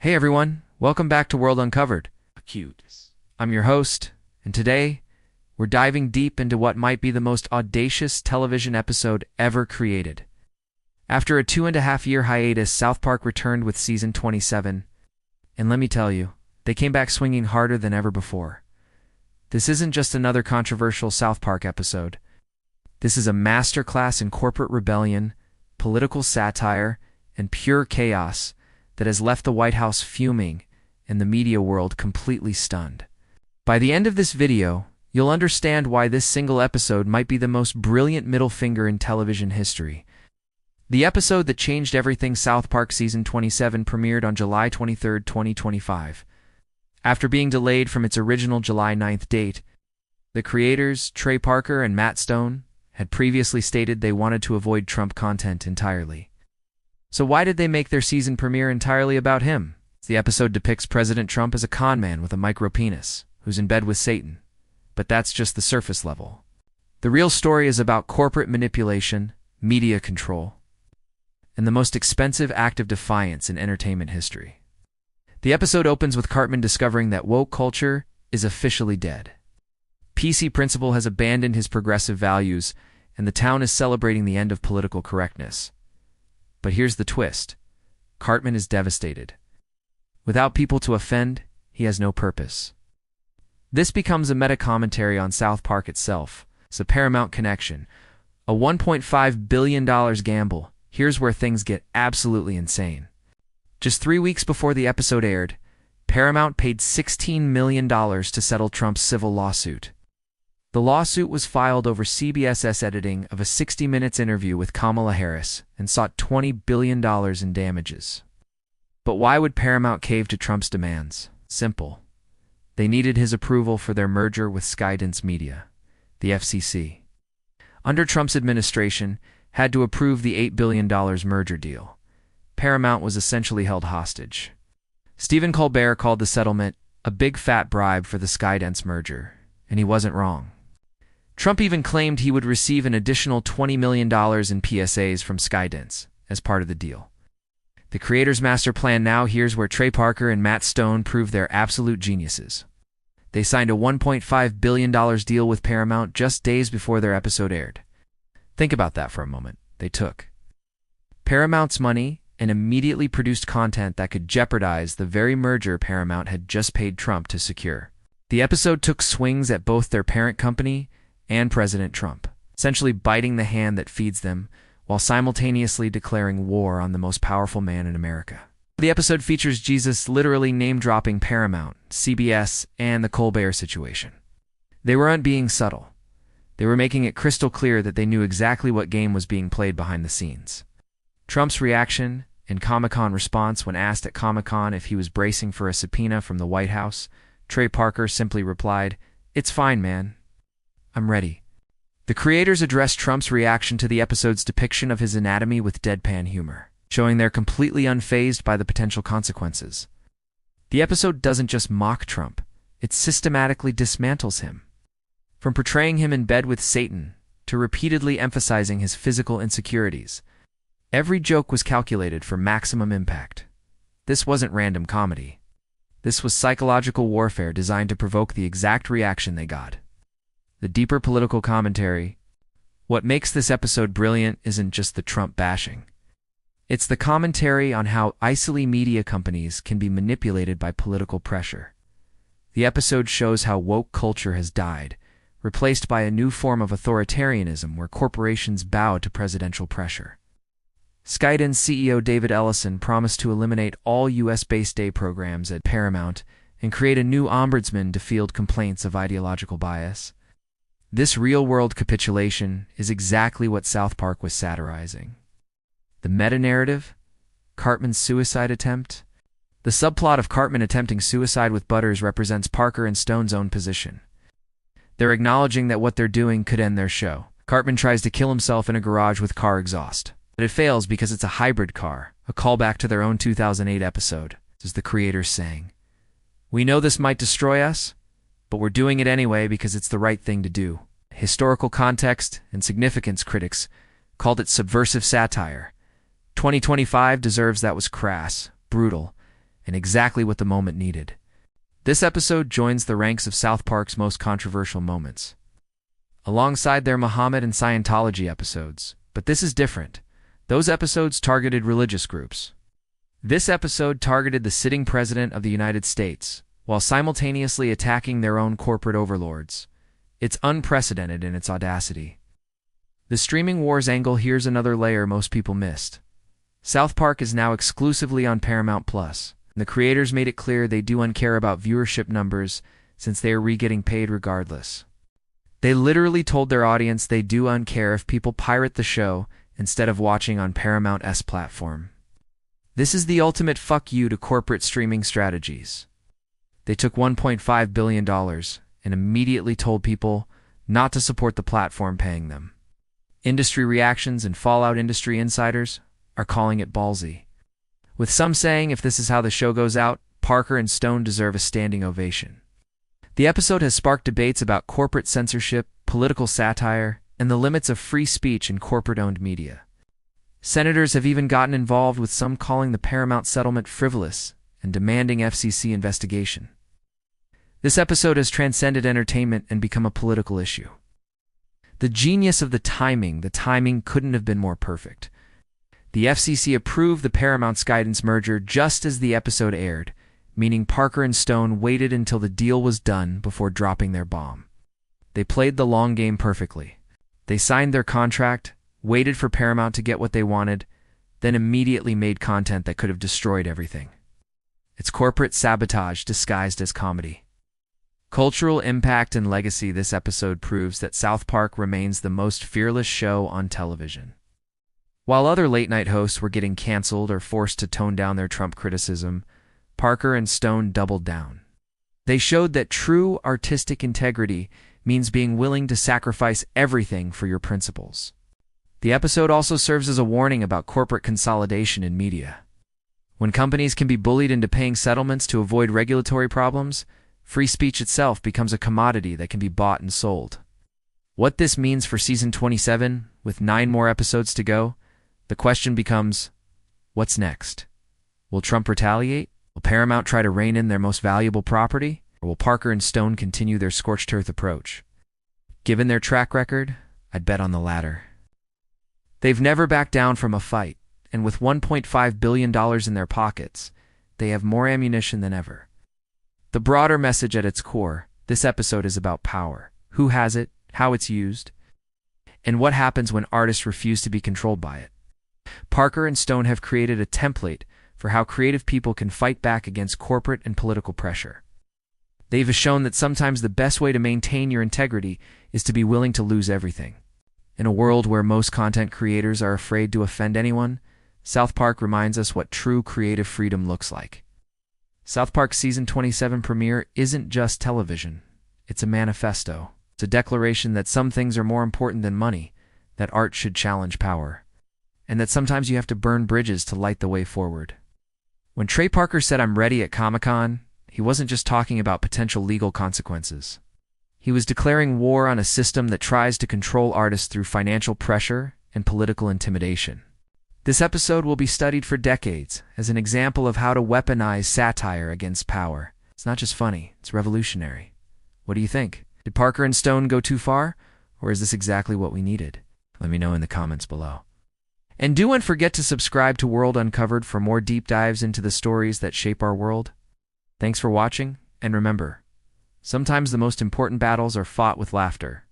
Hey everyone, welcome back to World Uncovered. Cute. I'm your host, and today we're diving deep into what might be the most audacious television episode ever created. After a 2.5-year hiatus, South Park returned with season 27, and let me tell you, they came back swinging harder than ever before. This isn't just another controversial South Park episode. This is a masterclass in corporate rebellion, political satire, and pure chaos that has left the White House fuming and the media world completely stunned. By the end of this video, you'll understand why this single episode might be the most brilliant middle finger in television history. The episode that changed everything, South Park Season 27, premiered on July 23, 2025. After being delayed from its original July 9th date, the creators, Trey Parker and Matt Stone, had previously stated they wanted to avoid Trump content entirely. So why did they make their season premiere entirely about him? The episode depicts President Trump as a con man with a micro-penis, who's in bed with Satan. But that's just the surface level. The real story is about corporate manipulation, media control, and the most expensive act of defiance in entertainment history. The episode opens with Cartman discovering that woke culture is officially dead. PC Principal has abandoned his progressive values, and the town is celebrating the end of political correctness. But here's the twist. Cartman is devastated. Without people to offend, he has no purpose. This becomes a meta-commentary on South Park itself. It's a Paramount connection. A $1.5 billion gamble. Here's where things get absolutely insane. Just 3 weeks before the episode aired, Paramount paid $16 million to settle Trump's civil lawsuit. The lawsuit was filed over CBS's editing of a 60 Minutes interview with Kamala Harris and sought $20 billion in damages. But why would Paramount cave to Trump's demands? Simple. They needed his approval for their merger with Skydance Media, the FCC. Under Trump's administration, had to approve the $8 billion merger deal. Paramount was essentially held hostage. Stephen Colbert called the settlement a big fat bribe for the Skydance merger, and he wasn't wrong. Trump even claimed he would receive an additional $20 million in PSAs from Skydance as part of the deal. The creator's master plan now. Here's where Trey Parker and Matt Stone prove they're absolute geniuses. They signed a $1.5 billion deal with Paramount just days before their episode aired. Think about that for a moment. They took Paramount's money and immediately produced content that could jeopardize the very merger Paramount had just paid Trump to secure. The episode took swings at both their parent company and President Trump, essentially biting the hand that feeds them while simultaneously declaring war on the most powerful man in America. The episode features Jesus literally name-dropping Paramount, CBS, and the Colbert situation. They weren't being subtle. They were making it crystal clear that they knew exactly what game was being played behind the scenes. Trump's reaction and Comic-Con response when asked at Comic-Con if he was bracing for a subpoena from the White House, Trey Parker simply replied, "It's fine, man. I'm ready." The creators addressed Trump's reaction to the episode's depiction of his anatomy with deadpan humor, showing they're completely unfazed by the potential consequences. The episode doesn't just mock Trump, it systematically dismantles him. From portraying him in bed with Satan to repeatedly emphasizing his physical insecurities, every joke was calculated for maximum impact. This wasn't random comedy. This was psychological warfare designed to provoke the exact reaction they got. The deeper political commentary. What makes this episode brilliant isn't just the Trump bashing. It's the commentary on how easily media companies can be manipulated by political pressure. The episode shows how woke culture has died, replaced by a new form of authoritarianism where corporations bow to presidential pressure. Skydance CEO David Ellison promised to eliminate all U.S.-based day programs at Paramount and create a new ombudsman to field complaints of ideological bias. This real-world capitulation is exactly what South Park was satirizing. The meta-narrative, Cartman's suicide attempt. The subplot of Cartman attempting suicide with Butters represents Parker and Stone's own position. They're acknowledging that what they're doing could end their show. Cartman tries to kill himself in a garage with car exhaust, but it fails because it's a hybrid car, a callback to their own 2008 episode, as the creators saying, "We know this might destroy us, but we're doing it anyway because it's the right thing to do." Historical context and significance critics called it subversive satire. 2025 deserves that was crass, brutal, and exactly what the moment needed. This episode joins the ranks of South Park's most controversial moments, alongside their Muhammad and Scientology episodes. But this is different. Those episodes targeted religious groups. This episode targeted the sitting president of the United States, while simultaneously attacking their own corporate overlords. It's unprecedented in its audacity. The streaming wars angle here's another layer most people missed. South Park is now exclusively on Paramount Plus. The creators made it clear they don't care about viewership numbers since they are getting paid regardless. They literally told their audience they don't care if people pirate the show instead of watching on Paramount's platform. This is the ultimate fuck you to corporate streaming strategies. They took $1.5 billion and immediately told people not to support the platform paying them. Industry reactions and Fallout industry insiders are calling it ballsy, with some saying if this is how the show goes out, Parker and Stone deserve a standing ovation. The episode has sparked debates about corporate censorship, political satire, and the limits of free speech in corporate-owned media. Senators have even gotten involved, with some calling the Paramount settlement frivolous and demanding FCC investigation. This episode has transcended entertainment and become a political issue. The genius of the timing couldn't have been more perfect. The FCC approved the Paramount Skydance merger just as the episode aired, meaning Parker and Stone waited until the deal was done before dropping their bomb. They played the long game perfectly. They signed their contract, waited for Paramount to get what they wanted, then immediately made content that could have destroyed everything. It's corporate sabotage disguised as comedy. Cultural impact and legacy. This episode proves that South Park remains the most fearless show on television. While other late-night hosts were getting canceled or forced to tone down their Trump criticism, Parker and Stone doubled down. They showed that true artistic integrity means being willing to sacrifice everything for your principles. The episode also serves as a warning about corporate consolidation in media. When companies can be bullied into paying settlements to avoid regulatory problems, free speech itself becomes a commodity that can be bought and sold. What this means for season 27, with 9 more episodes to go, the question becomes, what's next? Will Trump retaliate? Will Paramount try to rein in their most valuable property? Or will Parker and Stone continue their scorched earth approach? Given their track record, I'd bet on the latter. They've never backed down from a fight, and with $1.5 billion in their pockets, they have more ammunition than ever. The broader message at its core, this episode is about power. Who has it, how it's used, and what happens when artists refuse to be controlled by it. Parker and Stone have created a template for how creative people can fight back against corporate and political pressure. They've shown that sometimes the best way to maintain your integrity is to be willing to lose everything. In a world where most content creators are afraid to offend anyone, South Park reminds us what true creative freedom looks like. South Park's Season 27 premiere isn't just television. It's a manifesto. It's a declaration that some things are more important than money, that art should challenge power, and that sometimes you have to burn bridges to light the way forward. When Trey Parker said "I'm ready" at Comic-Con, he wasn't just talking about potential legal consequences. He was declaring war on a system that tries to control artists through financial pressure and political intimidation. This episode will be studied for decades as an example of how to weaponize satire against power. It's not just funny, it's revolutionary. What do you think? Did Parker and Stone go too far, or is this exactly what we needed? Let me know in the comments below. And don't forget to subscribe to World Uncovered for more deep dives into the stories that shape our world. Thanks for watching, and remember, sometimes the most important battles are fought with laughter.